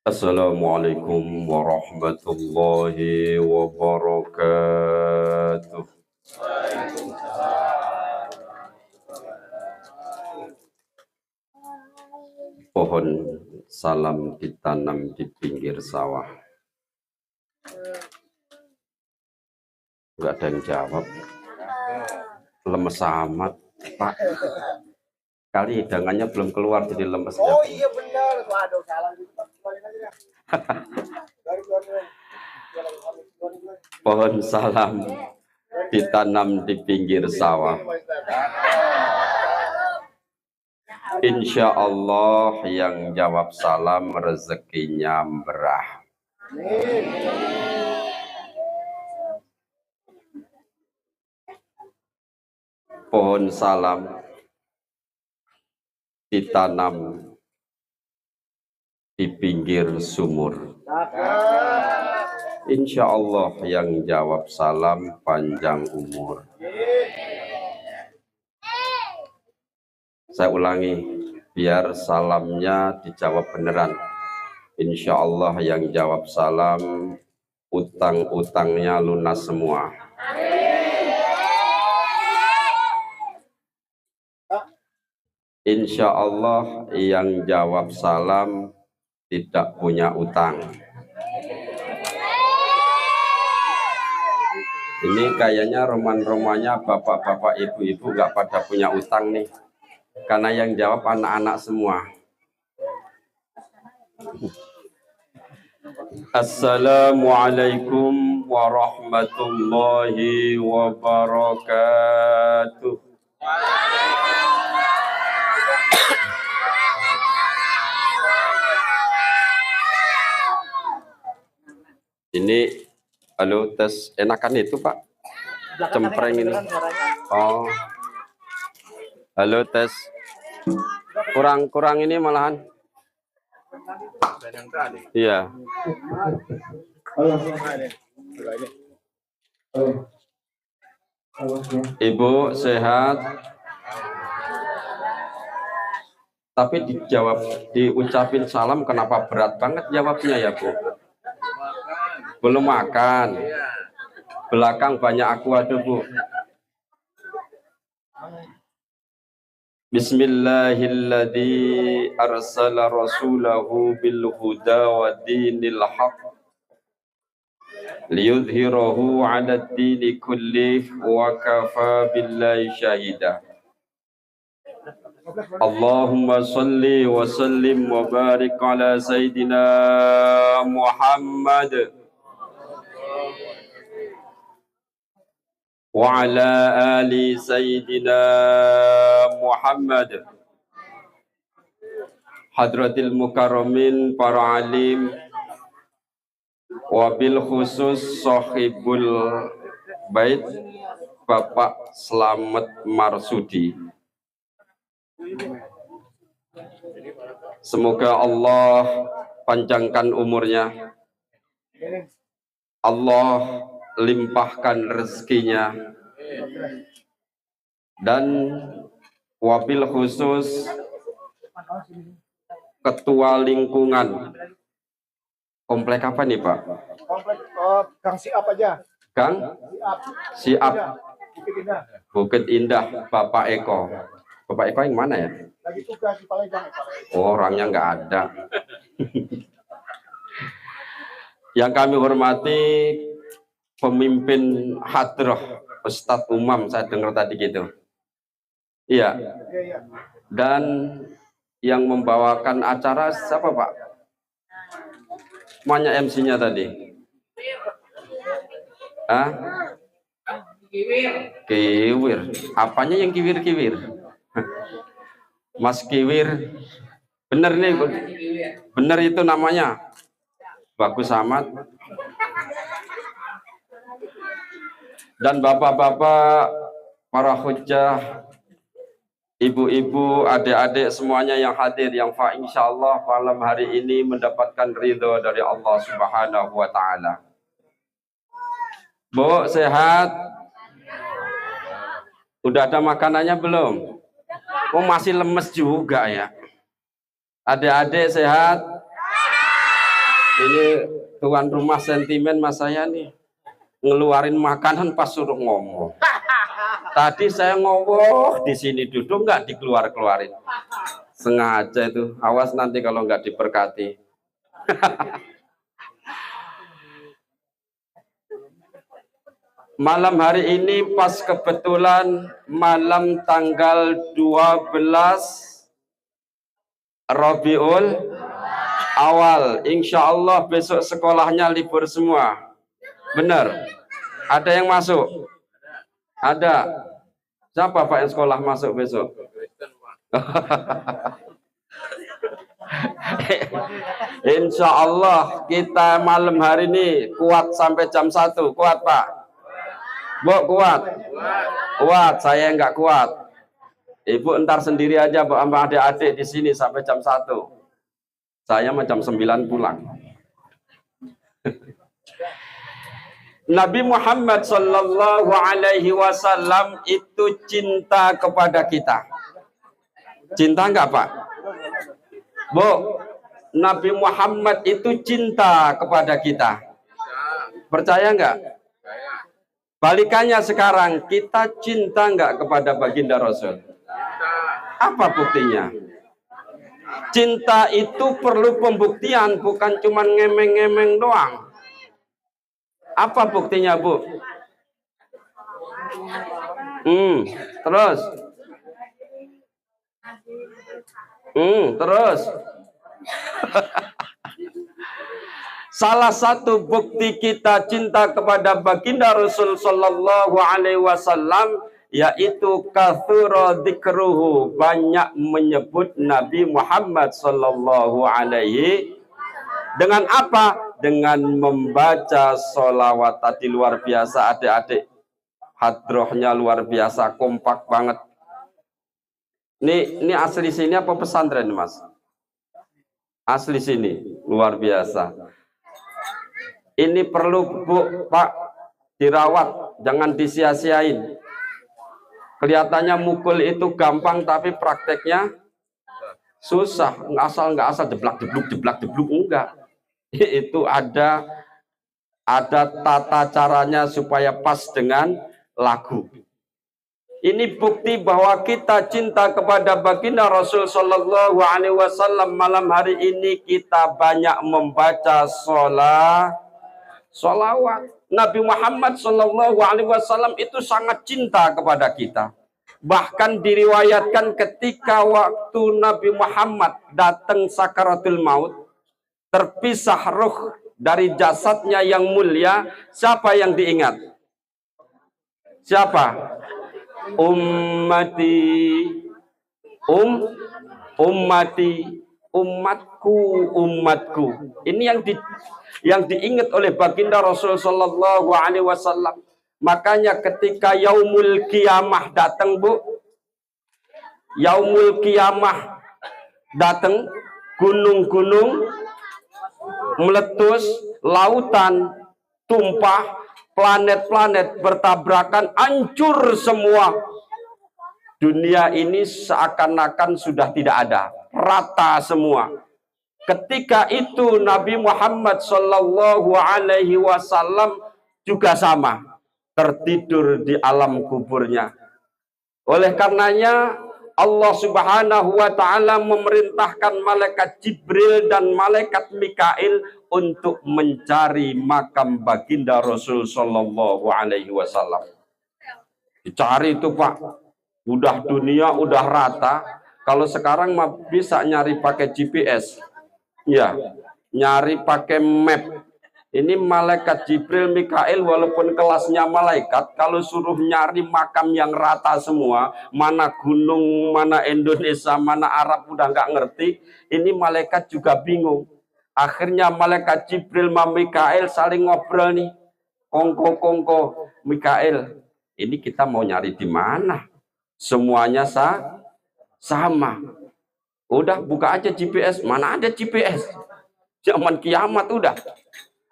Assalamualaikum warahmatullahi wabarakatuh. Pohon salam ditanam di pinggir sawah. Enggak ada yang jawab. Lemes amat, Pak. Kali hidangannya belum keluar jadi lemes. Oh iya benar. Waduh, salah gitu. Pohon salam ditanam di pinggir sawah. Insya Allah yang jawab salam rezekinya merah. Pohon salam ditanam di pinggir sumur. Insya Allah yang jawab salam panjang umur. Saya ulangi biar salamnya dijawab beneran. Insya Allah yang jawab salam utang-utangnya lunas semua. Insya Allah yang jawab salam tidak punya utang. Ini kayaknya roman-romannya bapak-bapak ibu-ibu gak pada punya utang nih. Karena yang jawab anak-anak semua. Assalamualaikum warahmatullahi wabarakatuh. Ini, halo tes, enakan itu Pak? Cempreng ini. Oh, halo tes. Kurang ini malahan. Iya. Ibu sehat. Tapi diucapin salam kenapa berat banget jawabnya ya Bu? Belum makan. Belakang banyak aku aduh Bu. Bismillahilladzi arsala rasulahu bil huda wa dinil haq liyudhhirahu 'ala ad-dini kullih wa kafa billahi syahida. Allahumma salli wa sallim wa barik ala sayyidina Muhammad wa ala ali sayyidina Muhammad. Hadratil mukarramin para alim wabil khusus sahibul bait Bapak Slamet Marsudi. Semoga Allah panjangkan umurnya, Allah limpahkan rezekinya, dan wabil khusus ketua lingkungan komplek apa nih Pak? Komplek Gang Siap aja. Gang Siap, Bukit Indah, Bapak Eko. Bapak Eko yang mana ya? Lagi tugas di Palembang. Oh, orangnya nggak ada. Yang kami hormati pemimpin hadrah Ustadz Umam, saya dengar tadi gitu. Iya. Dan yang membawakan acara siapa Pak? Semuanya MC-nya tadi. Hah? Kiwir. Apanya yang kiwir-kiwir? Mas Kiwir. Bener nih. Bener itu namanya. Bagus amat. Dan bapak-bapak, para hujjah, ibu-ibu, adik-adik semuanya yang hadir, yang insya Allah malam hari ini mendapatkan ridho dari Allah Subhanahu wa Ta'ala. Bu, sehat? Udah ada makanannya belum? Oh, masih lemes juga ya. Adik-adik sehat? Ini tuan rumah sentimen mas saya nih. Ngeluarin makanan pas suruh ngomong. Tadi saya ngomong di sini duduk nggak dikeluarin. Sengaja itu. Awas nanti kalau nggak diberkati. Malam hari ini pas kebetulan malam tanggal 12 Rabiul Awal. Insya Allah besok sekolahnya libur semua. Benar? Ada yang masuk? Ada. Siapa Pak yang sekolah masuk besok? Insya Allah kita malam hari ini kuat sampai jam 1. Kuat Pak? Bu, kuat? Kuat, saya nggak kuat. Ibu entar sendiri aja sama adik-adik di sini sampai jam 1. Saya jam 9 pulang. Nabi Muhammad Sallallahu Alaihi Wasallam itu cinta kepada kita. Cinta nggak Pak? Bu, Nabi Muhammad itu cinta kepada kita. Percaya nggak? Balikannya sekarang, kita cinta nggak kepada baginda Rasul? Apa buktinya? Cinta itu perlu pembuktian, bukan cuma ngemeng-ngemeng doang. Apa buktinya, Bu? Terus. Terus. Salah satu bukti kita cinta kepada baginda Rasul Sallallahu Alaihi Wasallam yaitu kathura dzikruhu, banyak menyebut Nabi Muhammad Sallallahu Alaihi. Dengan apa? Dengan membaca sholawat. Tadi luar biasa adik-adik, hadrohnya luar biasa, kompak banget. Ini asli sini apa pesantren Mas? Asli sini, luar biasa. Ini perlu Bu, Pak, dirawat, jangan disia-siain. Kelihatannya mukul itu gampang, tapi prakteknya susah. Nggak asal jeblak jebluk enggak. Itu ada tata caranya supaya pas dengan lagu. Ini bukti bahwa kita cinta kepada baginda Rasul Sallallahu Alaihi Wasallam. Malam hari ini kita banyak membaca sholawat. Nabi Muhammad Sallallahu Alaihi Wasallam itu sangat cinta kepada kita. Bahkan diriwayatkan ketika waktu Nabi Muhammad datang sakaratul maut, terpisah ruh dari jasadnya yang mulia, siapa yang diingat? Siapa? Ummati, umatku. Ini yang diingat oleh baginda Rasul Sallallahu Alaihi Wasallam. Makanya ketika yaumul kiamah datang, Bu, yaumul kiamah datang, gunung-gunung meletus, lautan tumpah, planet-planet bertabrakan, hancur semua. Dunia ini seakan-akan sudah tidak ada, rata semua. Ketika itu Nabi Muhammad Sallallahu Alaihi Wasallam juga sama, tertidur di alam kuburnya. Oleh karenanya Allah Subhanahu wa Ta'ala memerintahkan malaikat Jibril dan malaikat Mikail untuk mencari makam baginda Rasul Sallallahu Alaihi Wasallam. Dicari itu Pak, udah dunia udah rata. Kalau sekarang bisa nyari pakai GPS, ya, nyari pakai map. Ini malaikat Jibril, Mikail, walaupun kelasnya malaikat, kalau suruh nyari makam yang rata semua, mana gunung, mana Indonesia, mana Arab, udah nggak ngerti. Ini malaikat juga bingung. Akhirnya malaikat Jibril sama Mikail saling ngobrol nih. Kongko, Mikail, ini kita mau nyari di mana? Semuanya sama. Udah buka aja GPS, mana ada GPS? Zaman kiamat udah.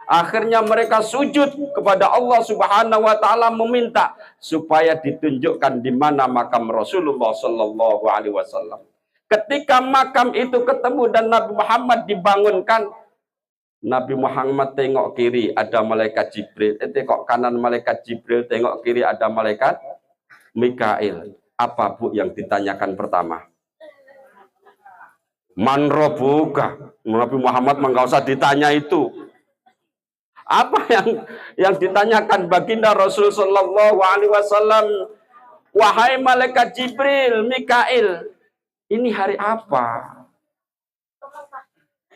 Akhirnya mereka sujud kepada Allah Subhanahu wa Ta'ala, meminta supaya ditunjukkan di mana makam Rasulullah Sallallahu Alaihi Wasallam. Ketika makam itu ketemu dan Nabi Muhammad dibangunkan, Nabi Muhammad tengok kiri ada malaikat Jibril, tengok kanan malaikat Jibril, tengok kiri ada malaikat Mikail. Apa Bu yang ditanyakan pertama? Man robuka. Nabi Muhammad enggak usah ditanya itu. Apa yang ditanyakan baginda Rasul sallallahu alaihi wasallam? Wahai malaikat Jibril, Mikail, ini hari apa?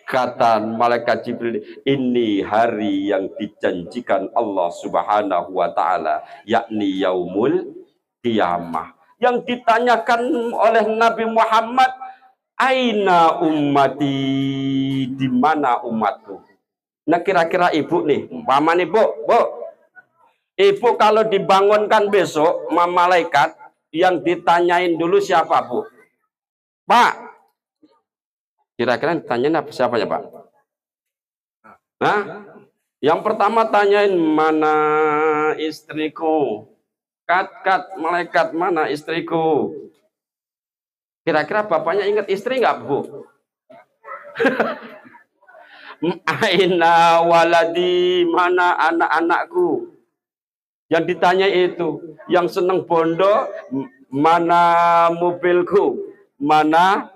Kata malaikat Jibril, ini hari yang dijanjikan Allah Subhanahu wa taala, yakni yaumul qiyamah. Yang ditanyakan oleh Nabi Muhammad, aina ummati, di mana umatku? Nah, kira-kira ibu nih, mama nih Bu, ibu kalau dibangunkan besok malaikat, yang ditanyain dulu siapa Bu? Pak, kira-kira ditanyain apa, siapa ya Pak? Nah, yang pertama tanyain mana istriku? Kat malaikat, mana istriku? Kira-kira bapaknya ingat istri nggak Bu? Aina waladi, mana anak-anakku? Yang ditanya itu, yang seneng bondo, mana mobilku? Mana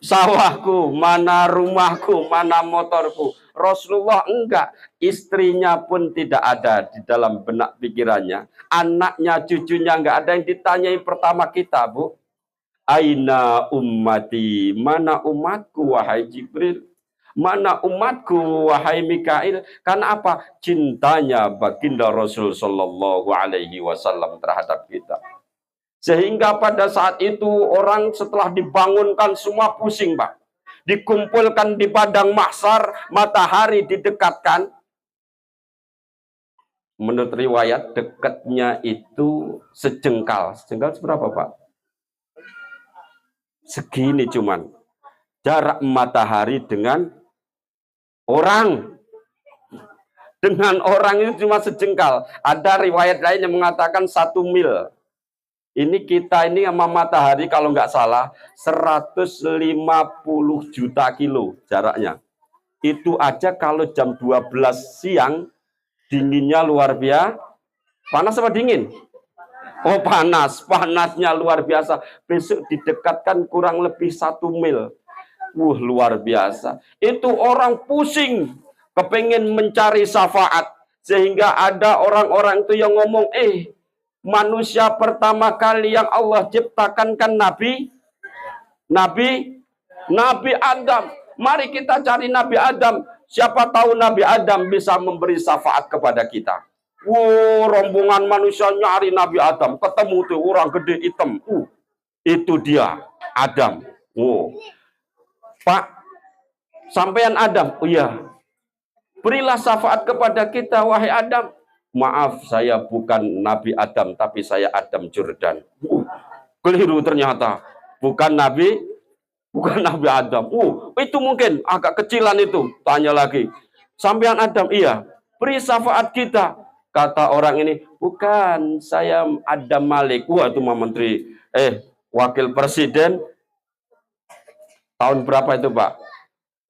sawahku, mana rumahku, mana motorku? Rasulullah enggak, istrinya pun tidak ada di dalam benak pikirannya, anaknya, cucunya enggak ada yang ditanyai pertama kita, Bu. Aina ummati, mana umatku wahai Jibril? Mana umatku wahai Mikail? Karena apa? Cintanya baginda Rasul sallallahu alaihi wasallam terhadap kita. Sehingga pada saat itu orang setelah dibangunkan semua pusing, Pak. Dikumpulkan di padang mahsyar, matahari didekatkan. Menurut riwayat dekatnya itu sejengkal. Sejengkal seberapa, Pak? Segini cuman. Jarak matahari dengan orang. Dengan orang itu cuma sejengkal. Ada riwayat lain yang mengatakan 1 mil. Ini kita ini sama matahari kalau nggak salah 150 juta kilo jaraknya. Itu aja kalau jam 12 siang dinginnya luar biasa. Panas apa dingin? Oh panas, panasnya luar biasa. Besok didekatkan kurang lebih 1 mil. Luar biasa. Itu orang pusing, kepengen mencari syafaat. Sehingga ada orang-orang itu yang ngomong, manusia pertama kali yang Allah ciptakan kan Nabi Adam. Mari kita cari Nabi Adam. Siapa tahu Nabi Adam bisa memberi syafaat kepada kita. Rombongan manusia nyari Nabi Adam. Ketemu tuh orang gede hitam. Itu dia, Adam. Pak, sampean Adam. Oh iya. Berilah syafaat kepada kita, wahai Adam. Maaf, saya bukan Nabi Adam, tapi saya Adam Jordan. Keliru ternyata. Bukan Nabi Adam. Itu mungkin agak kecilan itu. Tanya lagi. Sampean Adam, iya. Beri syafaat kita. Kata orang ini, bukan, saya Adam Malik. Itu mah menteri. Wakil Presiden. Tahun berapa itu, Pak?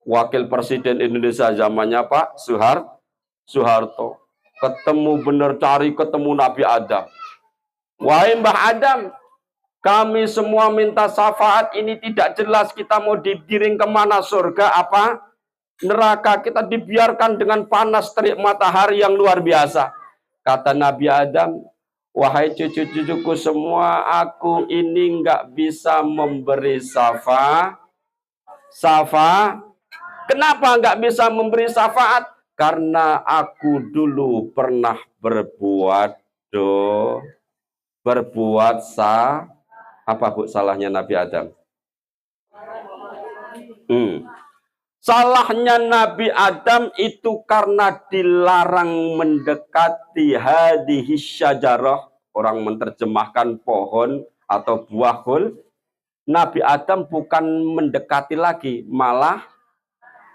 Wakil Presiden Indonesia zamannya Pak Soeharto. Ketemu bener, cari ketemu Nabi Adam. Wahai Mbah Adam, kami semua minta syafaat, ini tidak jelas kita mau digiring kemana, surga apa neraka. Kita dibiarkan dengan panas terik matahari yang luar biasa. Kata Nabi Adam, wahai cucu-cucuku semua, aku ini nggak bisa memberi syafaat. Kenapa nggak bisa memberi syafaat? Karena aku dulu pernah berbuat apa Bu salahnya Nabi Adam? Salahnya Nabi Adam itu karena dilarang mendekati hadhihi syajarah. Orang menerjemahkan pohon atau buah hul. Nabi Adam bukan mendekati lagi, malah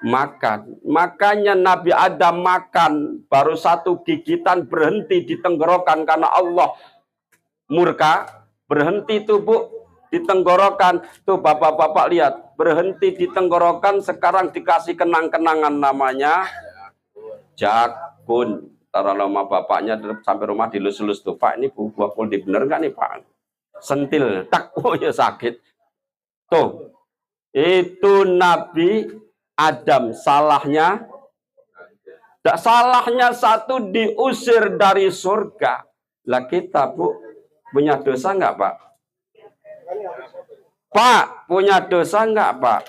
makan. Makanya Nabi Adam makan, baru 1 gigitan berhenti di tenggorokan karena Allah murka. Berhenti tuh Bu, di tenggorokan. Tuh bapak-bapak lihat, berhenti di tenggorokan, sekarang dikasih kenang-kenangan namanya jakun. Taruh nama bapaknya sampai rumah dilus-lus tuh, Pak ini buah kuldi bener nggak nih Pak? Sentil, tak, oh ya sakit. Tuh, itu Nabi Adam salahnya. Tak salahnya satu diusir dari surga. Lah kita Bu punya dosa nggak Pak? Pak punya dosa nggak Pak?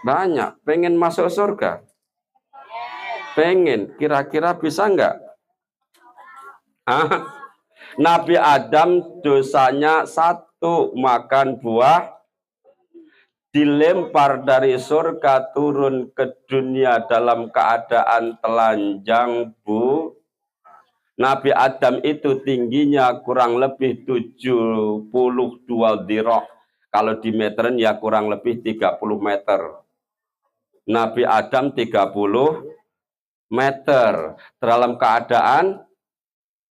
Banyak. Pengen masuk surga? Pengen. Kira-kira bisa nggak? Nabi Adam dosanya satu, makan buah, dilempar dari surga turun ke dunia dalam keadaan telanjang Bu. Nabi Adam itu tingginya kurang lebih 72 dirok. Kalau di meteran ya kurang lebih 30 meter. Nabi Adam 30 meter. Dalam keadaan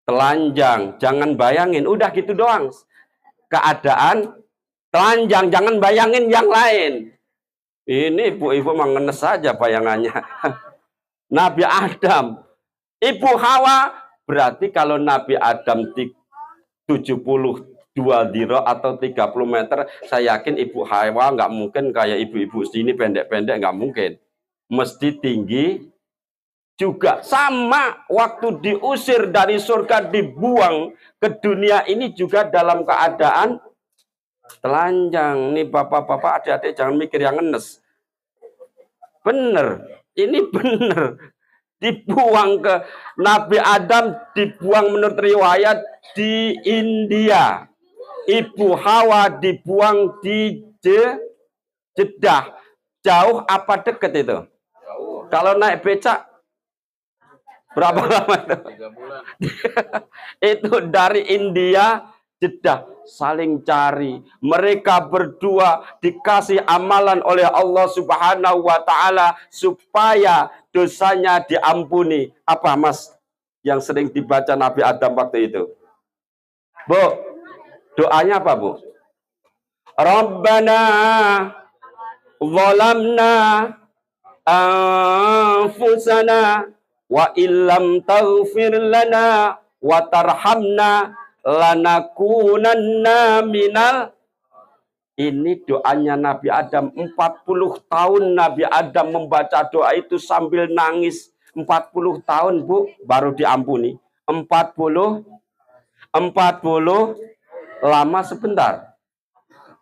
telanjang. Jangan bayangin, udah gitu doang. Keadaan telanjang, jangan bayangin yang lain. Ini ibu-ibu mengenes saja bayangannya. Nabi Adam, Ibu Hawa. Berarti kalau Nabi Adam 72 diro atau 30 meter, saya yakin Ibu Hawa nggak mungkin kayak ibu-ibu sini pendek-pendek, nggak mungkin. Mesti tinggi juga. Sama waktu diusir dari surga, dibuang ke dunia ini juga dalam keadaan telanjang. Nih bapak-bapak, adik-adik jangan mikir yang ngenes. Bener, ini bener. Dibuang ke Nabi Adam, dibuang menurut riwayat di India. Ibu Hawa dibuang di Jeddah. Jauh apa deket itu? Kalau naik becak berapa lama itu? 3 bulan. Itu dari India Jeddah, saling cari. Mereka berdua dikasih amalan oleh Allah Subhanahu wa taala supaya dosanya diampuni. Apa Mas yang sering dibaca Nabi Adam waktu itu? Bu, doanya apa Bu? Rabbana zalamna anfusana wa illam taghfir lana wa tarhamna lanakunanna minal. Ini doanya Nabi Adam. 40 tahun Nabi Adam membaca doa itu sambil nangis. 40 tahun Bu baru diampuni. 40 lama sebentar.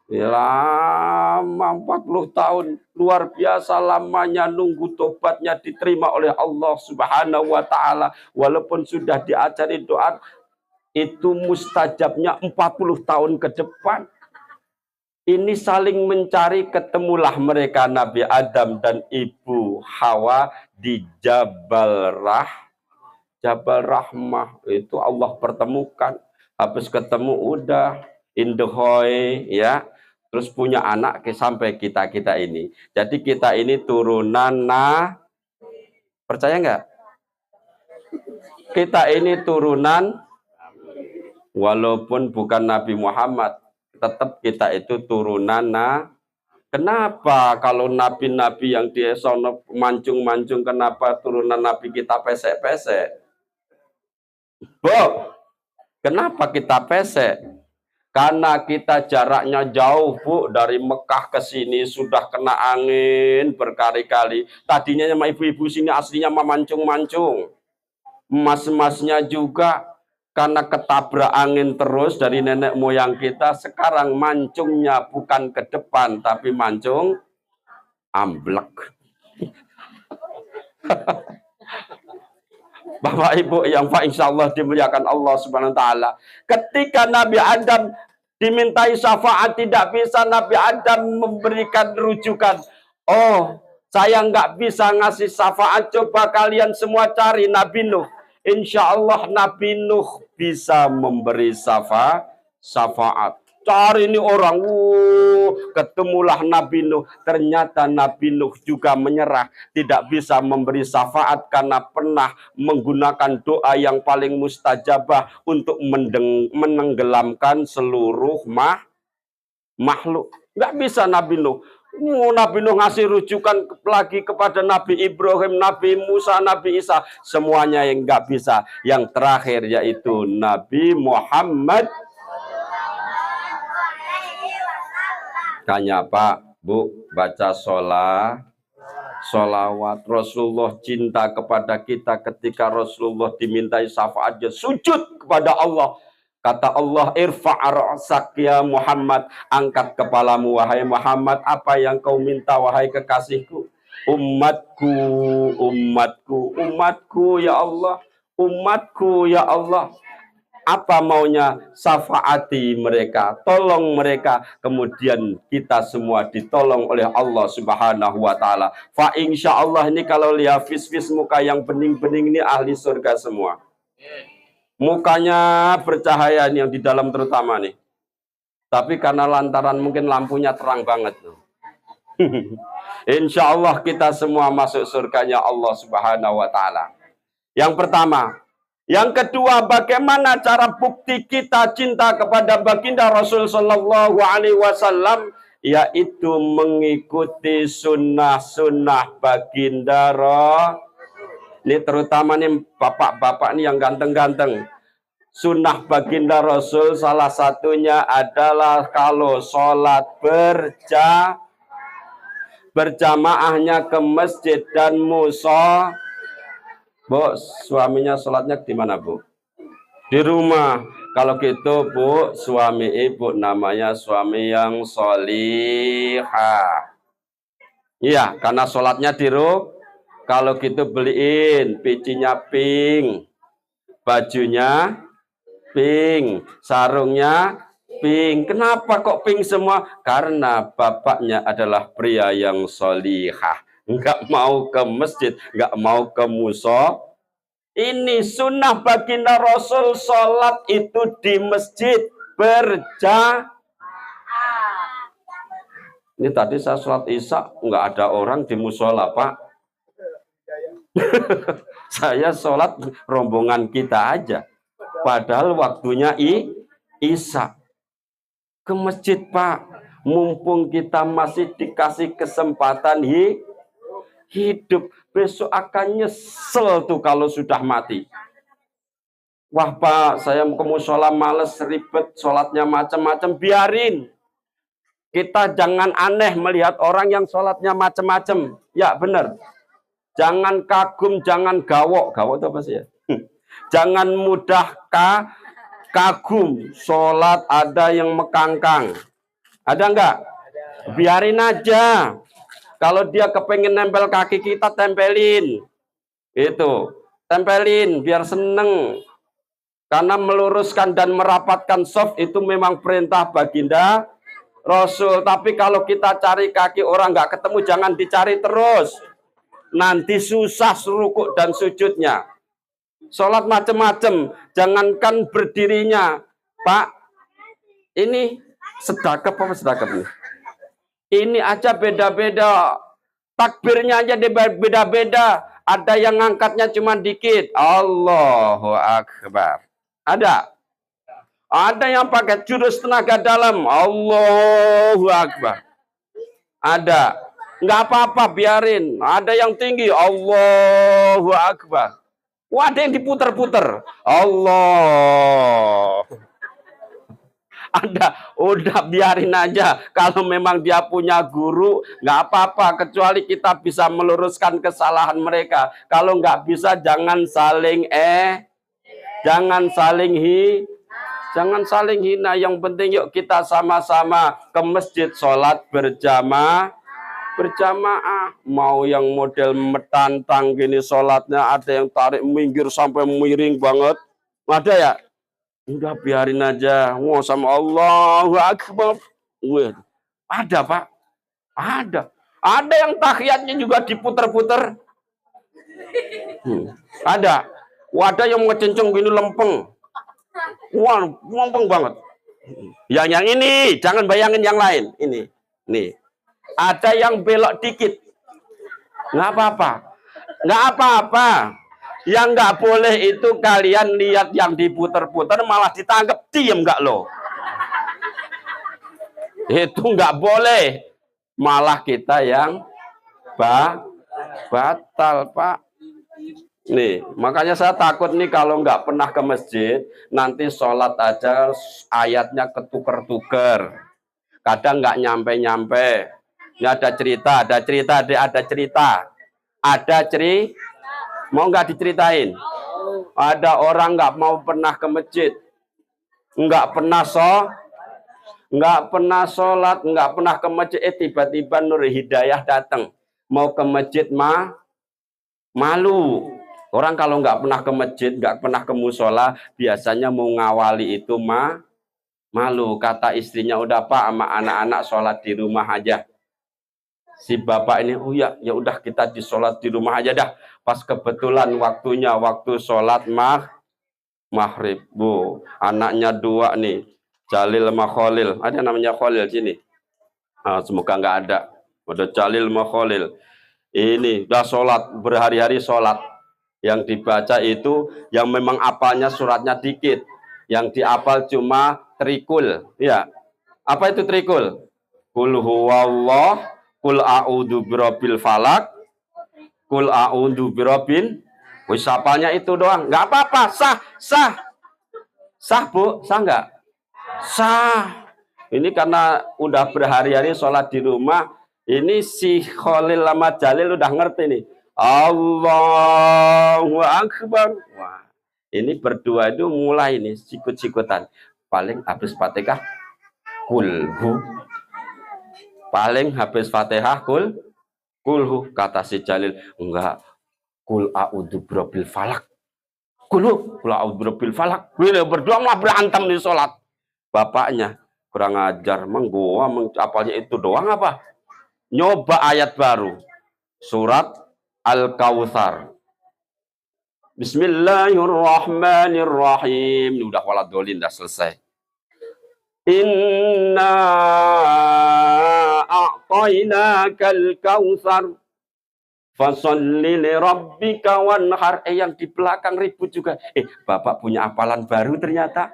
Lama 40 tahun. Luar biasa lamanya nunggu tobatnya diterima oleh Allah Subhanahu wa taala. Walaupun sudah diajari doa, itu mustajabnya 40 tahun ke depan. Ini saling mencari, ketemulah mereka Nabi Adam dan Ibu Hawa di Jabal Rahmah. Itu Allah pertemukan. Habis ketemu udah indehoy ya. Terus punya anak sampai kita ini. Jadi kita ini turunan percaya nggak? Kita ini turunan walaupun bukan Nabi Muhammad, tetap kita itu turunan Kenapa kalau nabi-nabi yang di sono mancung-mancung, kenapa turunan nabi kita pesek-pesek? Bu, kenapa kita pesek? Karena kita jaraknya jauh Bu, dari Mekah ke sini sudah kena angin berkali-kali. Tadinya sama ibu-ibu sini aslinya memancung-mancung. Emas-emasnya juga karena ketabrak angin terus dari nenek moyang kita, sekarang mancungnya bukan ke depan tapi mancung amblek. Bapak Ibu yang insya Allah dimuliakan Allah Subhanahu wa taala. Ketika Nabi Adam dimintai syafaat, tidak bisa Nabi Adam memberikan rujukan. Oh, saya nggak bisa ngasih syafaat, coba kalian semua cari Nabi Nuh. Insya Allah Nabi Nuh bisa memberi syafaat. Cari ini orang, ketemulah Nabi Nuh. Ternyata Nabi Nuh juga menyerah, tidak bisa memberi syafaat karena pernah menggunakan doa yang paling mustajabah untuk menenggelamkan seluruh makhluk. Nggak bisa Nabi Nuh. Nabi Nuh ngasih rujukan lagi kepada Nabi Ibrahim, Nabi Musa, Nabi Isa. Semuanya yang nggak bisa. Yang terakhir yaitu Nabi Muhammad. Tanya Pak, Bu, baca sholawat. Rasulullah cinta kepada kita ketika Rasulullah dimintai syafaat, dia sujud kepada Allah. Kata Allah, irfa' ra'sak ya Muhammad, angkat kepalamu wahai Muhammad, apa yang kau minta wahai kekasihku? Umatku, umatku, umatku ya Allah, umatku ya Allah. Apa maunya? Syafaati mereka, tolong mereka. Kemudian kita semua ditolong oleh Allah Subhanahu wa taala. Fa insyaallah ini kalau lihat vis muka yang bening-bening ini ahli surga semua. Mukanya bercahaya nih yang di dalam terutama nih. Tapi karena lantaran mungkin lampunya terang banget. Insya Allah kita semua masuk surganya Allah Subhanahu wa taala. Yang pertama. Yang kedua, bagaimana cara bukti kita cinta kepada baginda Rasul Sallallahu Alaihi Wasallam, yaitu mengikuti sunnah-sunnah baginda Rasul. Ini terutama nih bapak-bapak nih yang ganteng-ganteng. Sunnah baginda Rasul salah satunya adalah kalau sholat berjamaahnya ke masjid dan musola. Bu, suaminya sholatnya di mana, Bu? Di rumah. Kalau gitu, Bu, suami ibu namanya suami yang sholihah. Iya, karena sholatnya di rumah. Kalau gitu beliin picinya pink, bajunya pink, sarungnya pink. Kenapa kok pink semua? Karena bapaknya adalah pria yang sholihah. Enggak mau ke masjid, enggak mau ke musola. Ini sunnah baginda Rasul, sholat itu di masjid berjamaah. Ini tadi saya sholat isya, enggak ada orang di musola, Pak. Saya sholat rombongan kita aja. Padahal waktunya isya. Ke masjid, Pak. Mumpung kita masih dikasih kesempatan hidup. Besok akan nyesel tuh kalau sudah mati. Wah Pak, saya ke musola males, ribet, sholatnya macam-macam. Biarin. Kita jangan aneh melihat orang yang sholatnya macam-macam. Ya benar. Jangan kagum, jangan gawok. Gawok itu apa sih ya? Jangan mudah kagum. Sholat ada yang mekangkang. Ada enggak? Biarin aja. Kalau dia kepengen nempel kaki kita, tempelin. Itu. Tempelin, biar seneng. Karena meluruskan dan merapatkan soft itu memang perintah baginda Rasul. Tapi kalau kita cari kaki orang nggak ketemu, jangan dicari terus. Nanti susah rukuk dan sujudnya. Sholat macam-macam, jangankan berdirinya. Pak, ini sedekap apa sedekap ini? Ini aja beda-beda. Takbirnya aja beda-beda. Ada yang ngangkatnya cuma dikit. Allahu Akbar. Ada. Ada yang pakai jurus tenaga dalam. Allahu Akbar. Ada. Nggak apa-apa, biarin. Ada yang tinggi. Allahu Akbar. Wah, ada yang diputer-puter. Allah. Ada. Udah, biarin aja. Kalau memang dia punya guru, nggak apa-apa. Kecuali kita bisa meluruskan kesalahan mereka. Kalau nggak bisa, jangan saling jangan saling jangan saling hina. Yang penting yuk kita sama-sama ke masjid sholat berjamaah. Mau yang model metantang gini sholatnya, ada yang tarik minggir sampai miring banget, ada ya? Udah biarin aja. Wah, sama Allahu Akbar. Ada Pak, ada yang tahiyatnya juga diputer-puter. Ada yang ngecenceng gini lempeng. Wah, lempeng banget. Yang ini jangan bayangin yang lain. Ini nih. Ada yang belok dikit. Nggak apa-apa. Yang nggak boleh itu kalian lihat yang diputer-puter malah ditangkap, diem nggak lo? Itu nggak boleh. Malah kita yang batal, Pak. Nih, makanya saya takut nih kalau nggak pernah ke masjid, nanti sholat aja ayatnya ketuker-tuker. Kadang nggak nyampe-nyampe. Ini ada cerita, mau nggak diceritain? Ada orang nggak mau pernah ke masjid, nggak pernah sholat, nggak pernah ke masjid. Tiba-tiba Nur Hidayah datang, mau ke masjid malu. Orang kalau nggak pernah ke masjid, nggak pernah ke musola, biasanya mau ngawali itu malu. Kata istrinya, udah Pak, sama anak-anak sholat di rumah aja. Si bapak ini, oh ya udah kita disolat di rumah aja dah. Pas kebetulan waktu sholat maghrib, Bu, anaknya dua nih, Jalil sama Khalil. Ada namanya Khalil sini. Semoga nggak ada. Udah Jalil sama Khalil. Ini udah sholat, berhari-hari sholat. Yang dibaca itu yang memang apalnya suratnya dikit, yang diapal cuma trikul, ya. Apa itu trikul? Qul huwallah, qul a'udzu birabbil falak, qul a'udzu birabbin. Wis apalnya itu doang, nggak apa-apa, sah Bu, sah nggak? Sah. Ini karena udah berhari-hari sholat di rumah, ini si Khalil sama Jalil udah ngerti nih. Allahu Akbar. Wah, ini berdua itu mulai nih sikut-sikutan. Paling habis Fatihah kulhu. Paling habis Fatihah kulhu. Kata si Jalil, enggak. Kul a'udzu birabbil falak. Kul a'udzu birabbil falak. Ini berdua malah berantem di sholat. Bapaknya kurang ajar, apalnya itu doang apa? Nyoba ayat baru. Surat Al-Kautsar. Bismillahirrahmanirrahim. Ini udah waladolin, udah selesai. Inna a'tainakal kautsar fasalli li rabbika wanhar. Yang di belakang ribut juga. Bapak punya hafalan baru ternyata.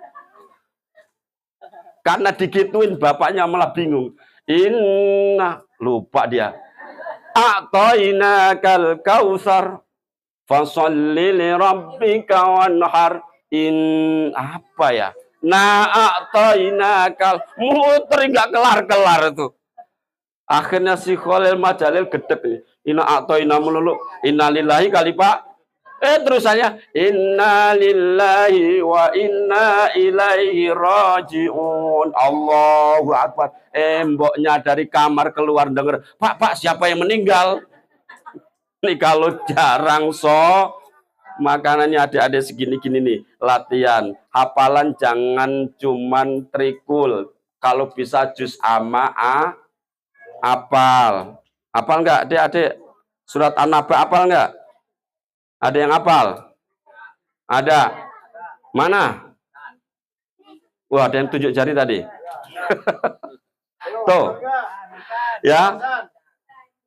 Karena digituin bapaknya malah bingung. Inna, lupa dia. A'tainakal kautsar fasholli li rabbika wanhar. Apa ya? A'tainakal, muter enggak kelar-kelar itu. Akhirnya si Khalil Majalil gedek nih. Inna a'taina melulu. Innalillahi kali Pak. Terusannya innalillahi wa inna ilaihi rajiun. Allahu Akbar. Mboknya dari kamar keluar denger, Pak, siapa yang meninggal? Nih kalau jarang makanannya adik-adik segini-gini nih, latihan. Hafalan jangan cuman trikul. Kalau bisa juz amma apal. Apal enggak adik-adik? Surat An-Naba apal enggak? Ada yang hafal? Ada? Mana? Wah, ada yang tunjuk jari tadi. Tuh. Ya.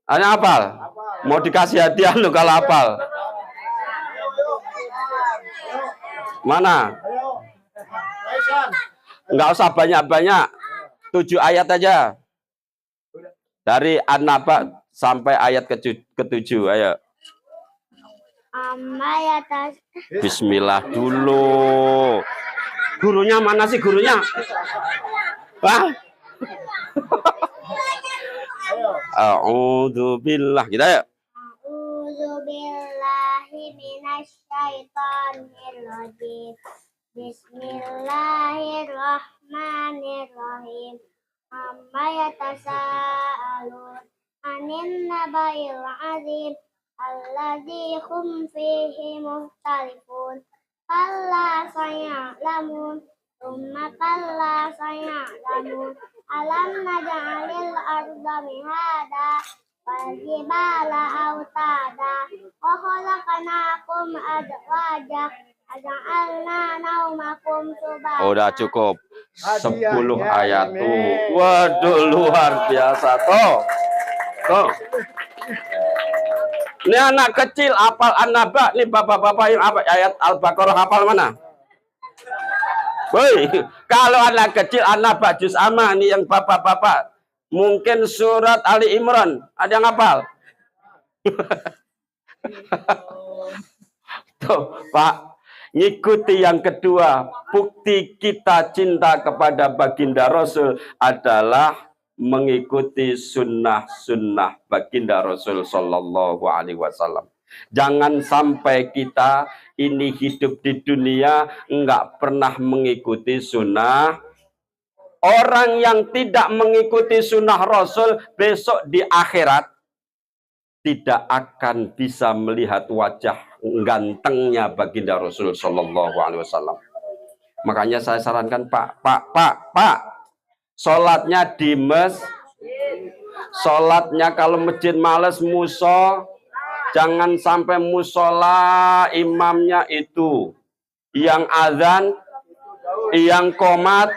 Ada hafal? Mau dikasih hadiah lo kalau hafal. Mana? Enggak usah banyak-banyak. 7 ayat aja. Dari An-Naba sampai ayat ke-7. Ayo. Bismillah dulu. Gurunya mana sih gurunya? Wah. A'udzubillah. Kita ya. A'udzubillahi minasyaitonir rajim. Bismillahirrahmanirrahim. Amma yatasaalun 'anil naba'il 'azim. Alladzi hum fihi mukhtalifun. Kalla saya'lamun. Tsumma kalla saya'lamun. Alam naj'alil arda mihada wal jibala autada wa khalaqnakum azwaja aja'alna naumakum subata. Udah cukup. 10 ayat tuh. Waduh, luar biasa tuh. Ini anak kecil hafal An-Naba. Nih bapak-bapak yang apa ayat Al-Baqarah hafal mana? Woi, kalau anak kecil, anak bajus ama nih yang bapak-bapak, mungkin surat Ali Imran, ada yang hafal? Tuh, Pak, ngikuti yang kedua, bukti kita cinta kepada baginda Rasul adalah mengikuti sunnah-sunnah baginda Rasul Sallallahu Alaihi Wasallam. Jangan sampai kita ini hidup di dunia enggak pernah mengikuti sunnah. Orang yang tidak mengikuti sunnah Rasul besok di akhirat tidak akan bisa melihat wajah gantengnya baginda Rasul Shallallahu Alaihi Wasallam. Makanya saya sarankan Pak, sholatnya di sholatnya kalau masjid males jangan sampai musola imamnya itu yang azan, yang komat,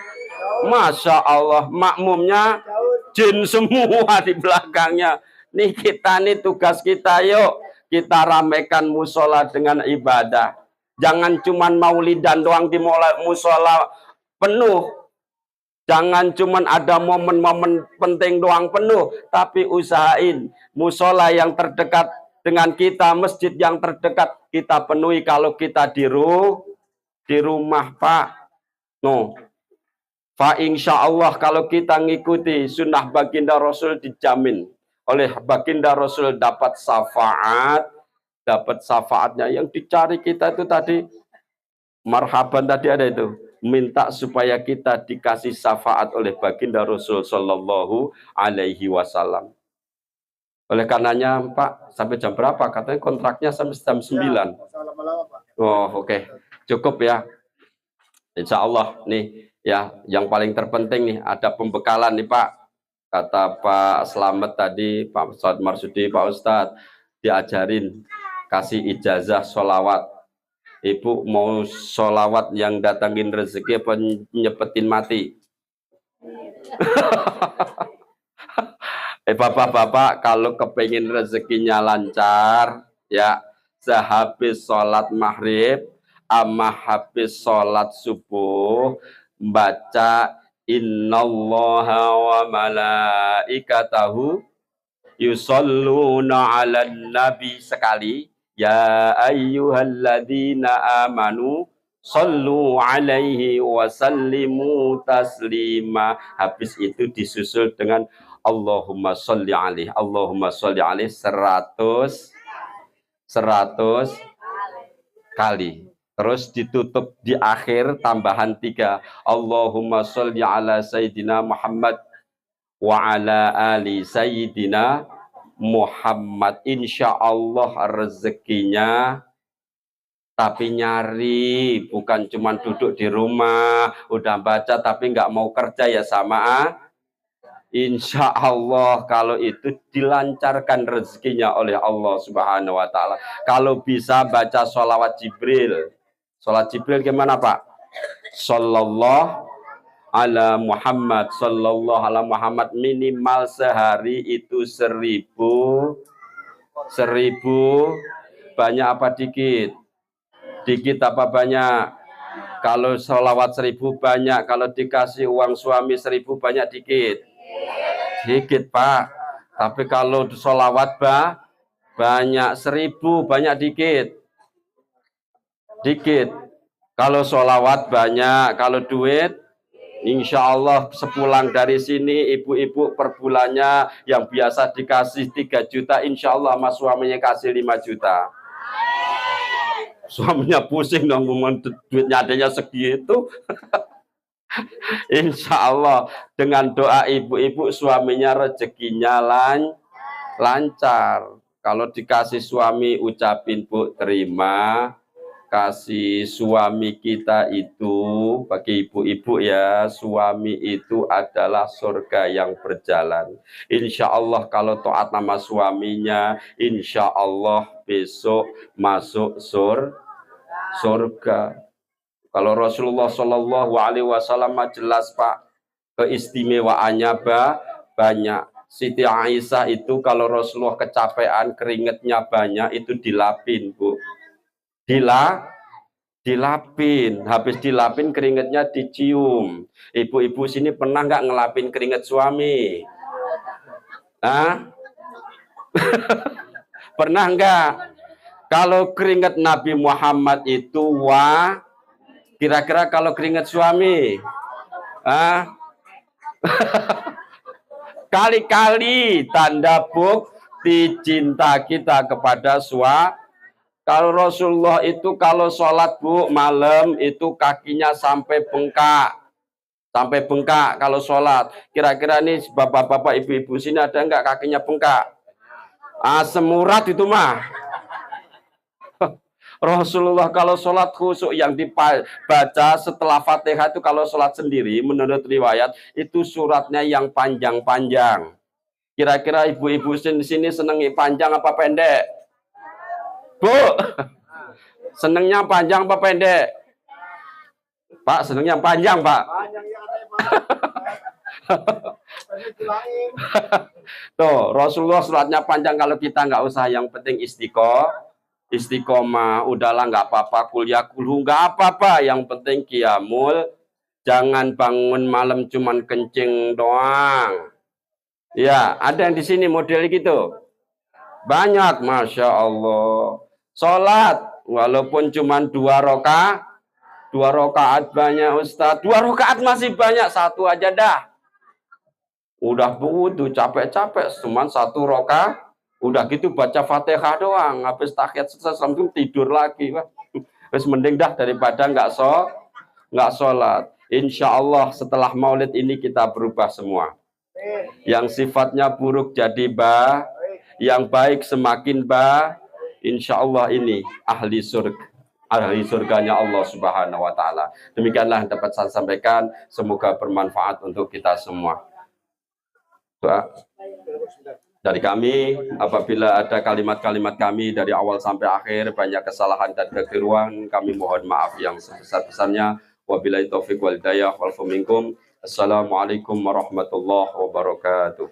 masya Allah makmumnya jin semua di belakangnya. Nih kita nih tugas kita, yuk kita ramaikan musola dengan ibadah. Jangan cuman maulidan doang di musola penuh. Jangan cuman ada momen-momen penting doang penuh, tapi usahain musola yang terdekat dengan kita, masjid yang terdekat kita penuhi kalau kita di rumah, Pak. No. Fa insya Allah kalau kita ngikuti sunnah baginda Rasul dijamin oleh baginda Rasul dapat syafaatnya. Yang dicari kita itu tadi marhaban, tadi ada itu minta supaya kita dikasih syafaat oleh baginda Rasul Shallallahu Alaihi Wasallam. Oleh karenanya Pak, sampai jam berapa? Katanya kontraknya sampai jam 9. Oh oke. Cukup ya. Insya Allah nih ya, yang paling terpenting nih ada pembekalan nih Pak. Kata Pak Slamet tadi, Pak Ustadz Marsudi, Pak Ustadz diajarin kasih ijazah sholawat. Ibu mau sholawat yang datangin rezeki apa nyepetin mati? Bapak-bapak kalau kepengen rezekinya lancar ya, sehabis sholat maghrib ama habis sholat subuh baca innallaha wa malaikatahu yusholluna 'alan nabi sekali, ya ayyuhalladzina amanu shollu 'alaihi wa sallimu taslima. Habis itu disusul dengan Allahumma sholli 'alaihi 100 kali. Terus ditutup di akhir tambahan 3. Allahumma sholli ala Sayyidina Muhammad wa ala ali Sayyidina Muhammad. Insya Allah rezekinya tapi nyari, bukan cuma duduk di rumah udah baca tapi nggak mau kerja ya sama. Insya Allah kalau itu dilancarkan rezekinya oleh Allah Subhanahu Wa Taala. Kalau bisa baca sholawat Jibril. Sholat Jibril gimana Pak? Sallallahu ala Muhammad, sallallahu ala Muhammad, minimal sehari itu 1000. Banyak apa dikit? Dikit apa banyak? Kalau sholawat 1000 banyak, kalau dikasih uang suami 1000 banyak dikit? Dikit Pak. Tapi kalau sholawat banyak 1000 banyak dikit? Dikit. Kalau sholawat banyak, kalau duit insya Allah sepulang dari sini ibu-ibu per bulannya yang biasa dikasih 3 juta, insya Allah mas suaminya kasih 5 juta. Suaminya pusing dong, duitnya adanya segitu. Insya Allah dengan doa ibu-ibu suaminya rezekinya lancar. Kalau dikasih suami ucapin Bu terima. Kasih suami kita itu, bagi ibu-ibu ya, suami itu adalah surga yang berjalan. Insya Allah kalau taat nama suaminya, insya Allah besok masuk surga. Kalau Rasulullah Shallallahu Alaihi Wasallam jelas Pak, keistimewaannya banyak. Siti Aisyah itu kalau Rasulullah kecapean, keringetnya banyak, itu dilapin Bu. Dilapin, habis dilapin keringetnya dicium. Ibu-ibu sini pernah nggak ngelapin keringet suami? Hah? Pernah nggak? Kalau keringet Nabi Muhammad itu kira-kira kalau keringet suami? Hah? Kali-kali tanda bukti cinta kita kepada suami. Kalau Rasulullah itu kalau sholat bu malam itu kakinya sampai bengkak kalau sholat. Kira-kira nih bapak-bapak ibu-ibu sini ada nggak kakinya bengkak? Semurat itu mah. Rasulullah kalau sholat khusyuk yang dibaca setelah Fatihah itu kalau sholat sendiri menurut riwayat itu suratnya yang panjang-panjang. Kira-kira ibu-ibu sini seneng panjang apa pendek? Bu, senengnya panjang apa pendek? Pak, senengnya panjang, Pak. Panjang ya katanya, Pak. Tuh, Rasulullah sholatnya panjang kalau kita nggak usah, yang penting istiqomah, udahlah nggak apa-apa, kuliah kulhu nggak apa-apa, yang penting qiyamul, jangan bangun malam cuman kencing doang. Ya, ada yang di sini model gitu. Banyak, Masya Allah. Sholat, walaupun cuma 2 rakaat banyak Ustadz. 2 rakaat masih banyak, 1 aja dah. Udah butuh capek-capek, cuma 1 rakaat. Udah gitu baca Fatihah doang, habis tahiyat selesai langsung tidur lagi. Terus mending dah daripada nggak sholat. Insya Allah setelah maulid ini kita berubah semua. Yang sifatnya buruk jadi yang baik semakin insya Allah ini ahli surganya Allah Subhanahu wa Ta'ala. Demikianlah yang dapat saya sampaikan, semoga bermanfaat untuk kita semua. Doa dari kami, apabila ada kalimat-kalimat kami dari awal sampai akhir banyak kesalahan dan kekeliruan, kami mohon maaf yang sebesar-besarnya. Wabillahi taufiq wal hidayah wal minkum. Assalamualaikum warahmatullahi wabarakatuh.